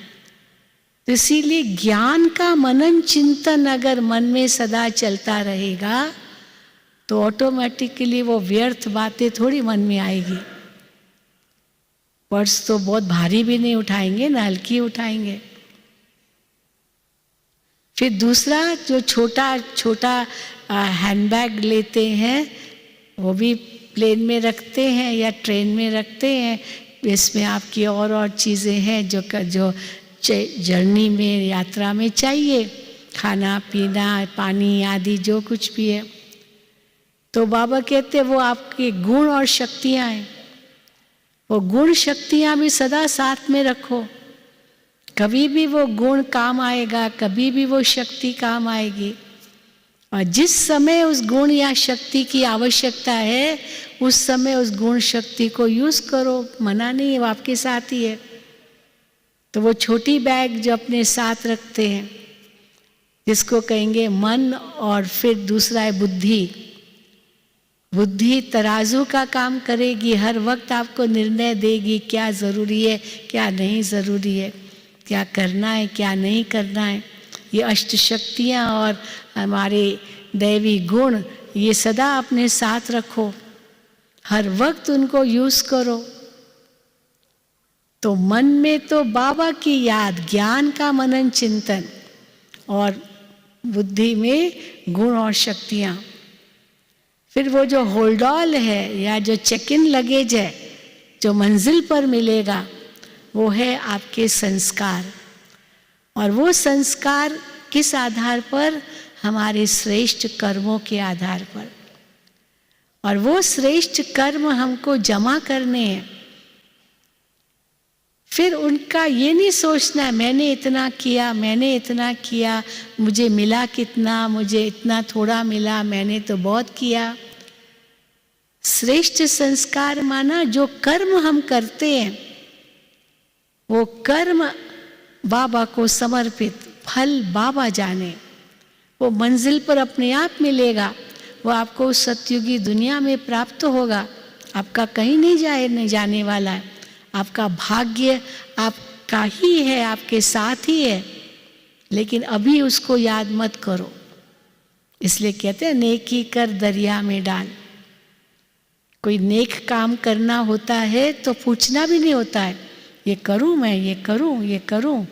तो इसीलिए ज्ञान का मनन चिंतन अगर मन में सदा चलता रहेगा तो ऑटोमेटिकली वो व्यर्थ बातें थोड़ी मन में आएगी। पर्स तो बहुत भारी भी नहीं उठाएंगे ना, हल्की उठाएंगे। फिर दूसरा जो छोटा छोटा हैंडबैग लेते हैं वो भी प्लेन में रखते हैं या ट्रेन में रखते हैं। इसमें आपकी और चीज़ें हैं जो जर्नी में, यात्रा में चाहिए, खाना पीना, पानी आदि जो कुछ भी है। तो बाबा कहते हैं वो आपके गुण और शक्तियाँ हैं, वो गुण शक्तियाँ भी सदा साथ में रखो। कभी भी वो गुण काम आएगा, कभी भी वो शक्ति काम आएगी। और जिस समय उस गुण या शक्ति की आवश्यकता है उस समय उस गुण शक्ति को यूज़ करो, मना नहीं है, वो आपके साथ ही है। तो वो छोटी बैग जो अपने साथ रखते हैं जिसको कहेंगे मन, और फिर दूसरा है बुद्धि। बुद्धि तराजू का काम करेगी, हर वक्त आपको निर्णय देगी क्या ज़रूरी है क्या नहीं ज़रूरी है, क्या करना है क्या नहीं करना है। ये अष्ट शक्तियाँ और हमारे दैवी गुण ये सदा अपने साथ रखो, हर वक्त उनको यूज़ करो। तो मन में तो बाबा की याद, ज्ञान का मनन चिंतन, और बुद्धि में गुण और शक्तियाँ। फिर वो जो होल्डॉल है या जो चेक इन लगेज है जो मंजिल पर मिलेगा वो है आपके संस्कार। और वो संस्कार किस आधार पर? हमारे श्रेष्ठ कर्मों के आधार पर। और वो श्रेष्ठ कर्म हमको जमा करने हैं। फिर उनका ये नहीं सोचना मैंने इतना किया, मैंने इतना किया, मुझे मिला कितना, मुझे इतना थोड़ा मिला, मैंने तो बहुत किया। श्रेष्ठ संस्कार माना जो कर्म हम करते हैं वो कर्म बाबा को समर्पित, फल बाबा जाने। वो मंजिल पर अपने आप मिलेगा, वो आपको सतयुगी दुनिया में प्राप्त होगा। आपका कहीं नहीं जाने वाला है। आपका भाग्य आपका ही है, आपके साथ ही है, लेकिन अभी उसको याद मत करो। इसलिए कहते हैं नेकी कर दरिया में डाल। कोई नेक काम करना होता है तो पूछना भी नहीं होता है ये करूं मैं, ये करूं, ये करूं।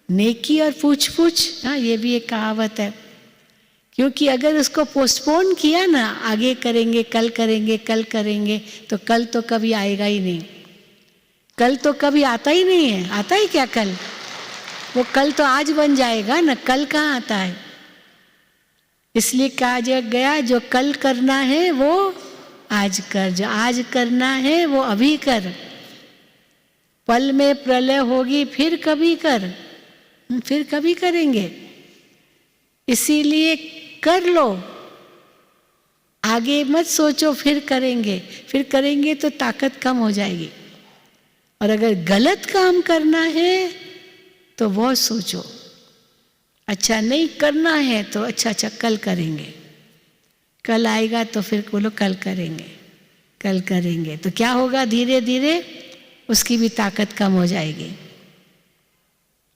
नेकी और पूछ पूछ, हाँ ये भी एक कहावत है। क्योंकि अगर उसको पोस्टपोन किया ना, आगे करेंगे, कल करेंगे, कल करेंगे, तो कल तो कभी आएगा ही नहीं। कल तो कभी आता ही नहीं है। आता है क्या कल? वो कल तो आज बन जाएगा ना, कल कहाँ आता है। इसलिए कहा गया जो कल करना है वो आज कर, जो आज करना है वो अभी कर। पल में प्रलय होगी फिर कभी कर, फिर कभी करेंगे। इसीलिए कर लो, आगे मत सोचो फिर करेंगे। फिर करेंगे तो ताकत कम हो जाएगी। और अगर गलत काम करना है तो बहुत सोचो। अच्छा नहीं करना है तो अच्छा कल करेंगे। कल आएगा तो फिर बोलो कल करेंगे, कल करेंगे। तो क्या होगा? धीरे धीरे उसकी भी ताकत कम हो जाएगी।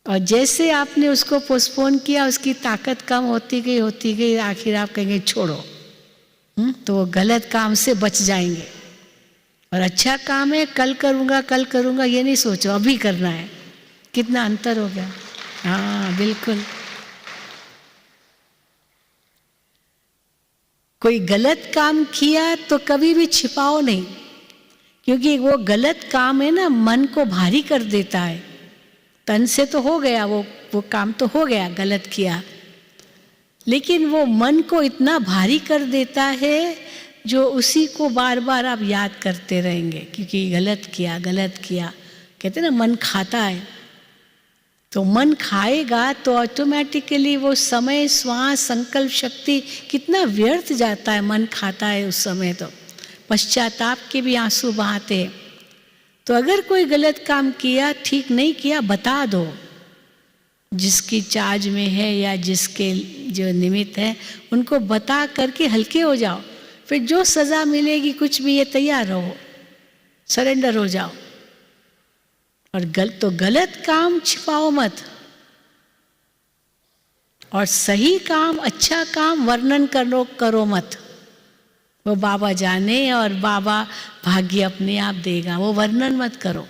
और जैसे आपने उसको पोस्टपोन किया उसकी ताकत कम होती गई, आखिर आप कहेंगे छोड़ो। तो वो गलत काम से बच जाएंगे। और अच्छा काम है कल करूँगा ये नहीं सोचो, अभी करना है। कितना अंतर हो गया। हाँ बिल्कुल। कोई गलत काम किया तो कभी भी छिपाओ नहीं, क्योंकि वो गलत काम है ना, मन को भारी कर देता है। तन से तो हो गया, वो काम तो हो गया, गलत किया, लेकिन वो मन को इतना भारी कर देता है जो उसी को बार बार आप याद करते रहेंगे, क्योंकि गलत किया गलत किया। कहते हैं ना मन खाता है, तो मन खाएगा तो ऑटोमेटिकली वो समय, श्वास, संकल्प शक्ति कितना व्यर्थ जाता है। मन खाता है उस समय, तो पश्चाताप के भी आंसू बहाते हैं। तो अगर कोई गलत काम किया, ठीक नहीं किया, बता दो जिसकी चार्ज में है या जिसके जो निमित्त है, उनको बता करके हल्के हो जाओ। फिर जो सज़ा मिलेगी कुछ भी, ये तैयार रहो, सरेंडर हो जाओ। और गलत काम छिपाओ मत, और सही काम, अच्छा काम वर्णन करो मत। वो बाबा जाने और बाबा भाग्य अपने आप देगा, वो वर्णन मत करो।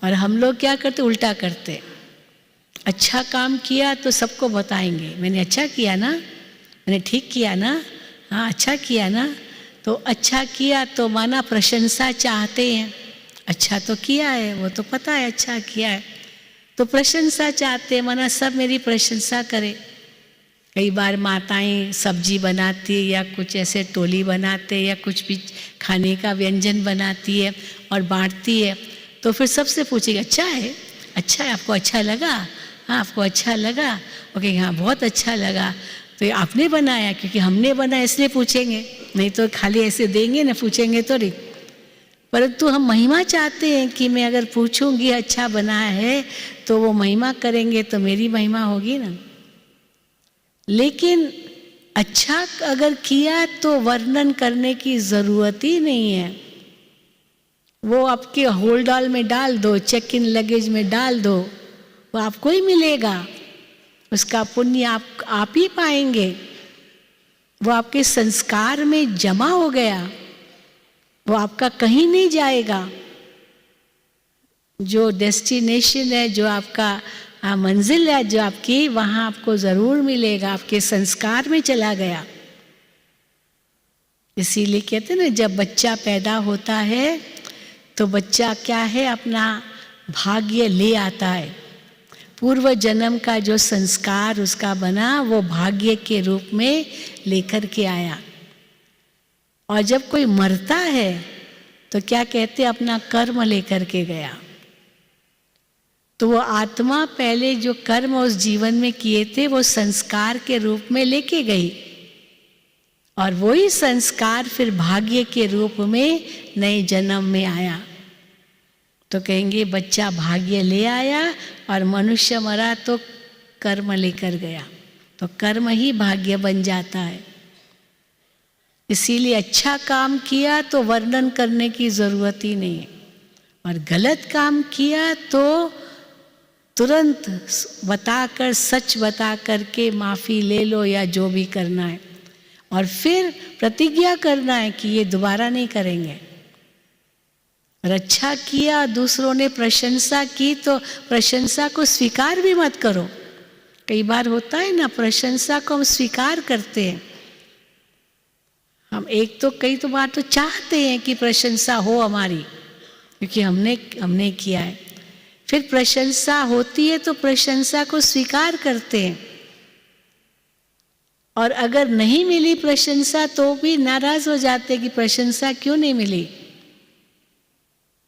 और हम लोग क्या करते, उल्टा करते। अच्छा काम किया तो सबको बताएंगे, मैंने अच्छा किया ना, मैंने ठीक किया ना, हाँ अच्छा किया ना। तो अच्छा किया तो माना प्रशंसा चाहते हैं, अच्छा तो किया है, वो तो पता है अच्छा किया है, तो प्रशंसा चाहते हैं, माना सब मेरी प्रशंसा करें। कई बार माताएं सब्जी बनाती है या कुछ ऐसे टोली बनाते या कुछ भी खाने का व्यंजन बनाती है और बांटती है, तो फिर सबसे पूछेगी अच्छा है, आपको अच्छा लगा, हाँ आपको अच्छा लगा, ओके हाँ बहुत अच्छा लगा, तो ये आपने बनाया, क्योंकि हमने बनाया इसलिए पूछेंगे, नहीं तो खाली ऐसे देंगे ना, पूछेंगे तो नहीं। परंतु हम महिमा चाहते हैं कि मैं अगर पूछूंगी अच्छा बना है तो वो महिमा करेंगे, तो मेरी महिमा होगी ना। लेकिन अच्छा अगर किया तो वर्णन करने की ज़रूरत ही नहीं है। वो आपके होल्ड ऑल में डाल दो, चेक इन लगेज में डाल दो, वो आपको ही मिलेगा, उसका पुण्य आप ही पाएंगे। वो आपके संस्कार में जमा हो गया, वो आपका कहीं नहीं जाएगा। जो डेस्टिनेशन है, जो आपका मंजिल है जो आपकी, वहाँ आपको ज़रूर मिलेगा, आपके संस्कार में चला गया। इसीलिए कहते हैं ना, जब बच्चा पैदा होता है तो बच्चा क्या है, अपना भाग्य ले आता है। पूर्व जन्म का जो संस्कार उसका बना, वो भाग्य के रूप में लेकर के आया। और जब कोई मरता है तो क्या कहते, अपना कर्म लेकर के गया। तो वो आत्मा पहले जो कर्म उस जीवन में किए थे, वो संस्कार के रूप में लेके गई, और वही संस्कार फिर भाग्य के रूप में नए जन्म में आया। तो कहेंगे बच्चा भाग्य ले आया और मनुष्य मरा तो कर्म लेकर गया, तो कर्म ही भाग्य बन जाता है। इसीलिए अच्छा काम किया तो वर्णन करने की ज़रूरत ही नहीं है, और गलत काम किया तो तुरंत बताकर, सच बता करके माफ़ी ले लो या जो भी करना है, और फिर प्रतिज्ञा करना है कि ये दोबारा नहीं करेंगे। और अच्छा किया, दूसरों ने प्रशंसा की तो प्रशंसा को स्वीकार भी मत करो। कई बार होता है ना, प्रशंसा को हम स्वीकार करते हैं, हम कई बार तो चाहते हैं कि प्रशंसा हो हमारी, क्योंकि हमने किया है। फिर प्रशंसा होती है तो प्रशंसा को स्वीकार करते हैं, और अगर नहीं मिली प्रशंसा तो भी नाराज हो जाते हैं कि प्रशंसा क्यों नहीं मिली।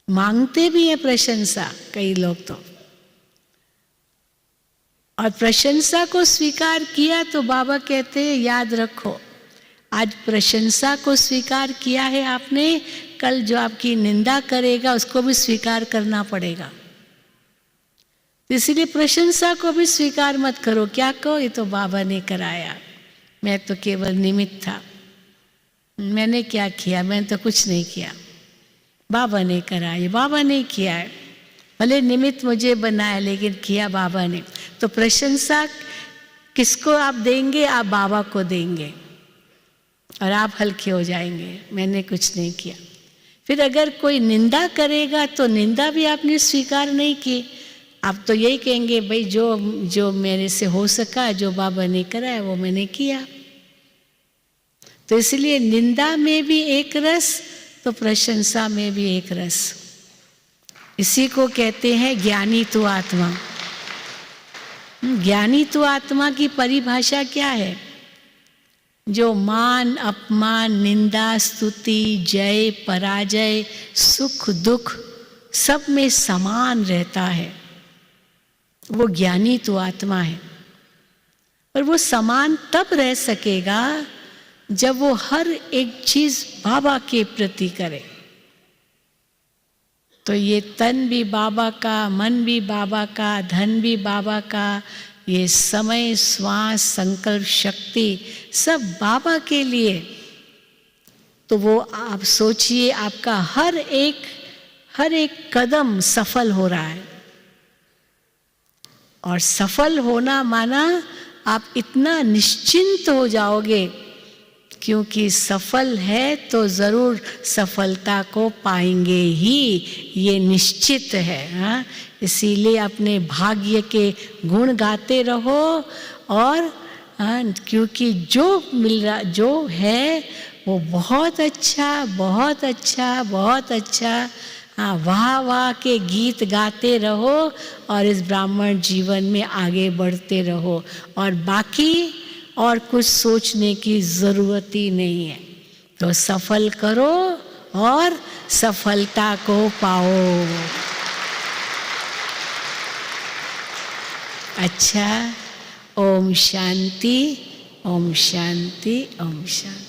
मांगते भी हैं प्रशंसा कई लोग तो, और प्रशंसा को स्वीकार किया तो बाबा कहते हैं याद रखो, आज प्रशंसा को स्वीकार किया है आपने, कल जो आपकी निंदा करेगा उसको भी स्वीकार करना पड़ेगा। इसलिए प्रशंसा को भी स्वीकार मत करो। क्या कहो, ये तो बाबा ने कराया, मैं तो केवल निमित्त था, मैंने क्या किया, मैंने तो कुछ नहीं किया, बाबा ने कराया, बाबा ने किया है, भले निमित्त मुझे बनाया लेकिन किया बाबा ने। तो प्रशंसा किसको आप देंगे, आप बाबा को देंगे, और आप हल्के हो जाएंगे, मैंने कुछ नहीं किया। फिर अगर कोई निंदा करेगा तो निंदा भी आपने स्वीकार नहीं की, आप तो यही कहेंगे भाई जो मेरे से हो सका, जो बाबा ने कराया वो मैंने किया। तो इसलिए निंदा में भी एक रस तो प्रशंसा में भी एक रस। इसी को कहते हैं ज्ञानी तु आत्मा। ज्ञानी तु आत्मा की परिभाषा क्या है? जो मान अपमान, निंदा, स्तुति, जय पराजय, सुख दुख सब में समान रहता है, वो ज्ञानी तु आत्मा है। और वो समान तब रह सकेगा जब वो हर एक चीज बाबा के प्रति करे। तो ये तन भी बाबा का, मन भी बाबा का, धन भी बाबा का, ये समय, श्वास, संकल्प, शक्ति सब बाबा के लिए। तो वो आप सोचिए, आपका हर एक कदम सफल हो रहा है। और सफल होना माना आप इतना निश्चिंत हो जाओगे, क्योंकि सफल है तो जरूर सफलता को पाएंगे ही, ये निश्चित है। हाँ, इसीलिए अपने भाग्य के गुण गाते रहो। और क्योंकि जो मिल रहा, जो है वो बहुत अच्छा, बहुत अच्छा, बहुत अच्छा। हाँ, वाह वाह के गीत गाते रहो और इस ब्राह्मण जीवन में आगे बढ़ते रहो। और बाकी और कुछ सोचने की ज़रूरत ही नहीं है। तो सफल करो और सफलता को पाओ। अच्छा, ओम शांति, ओम शांति, ओम शांति।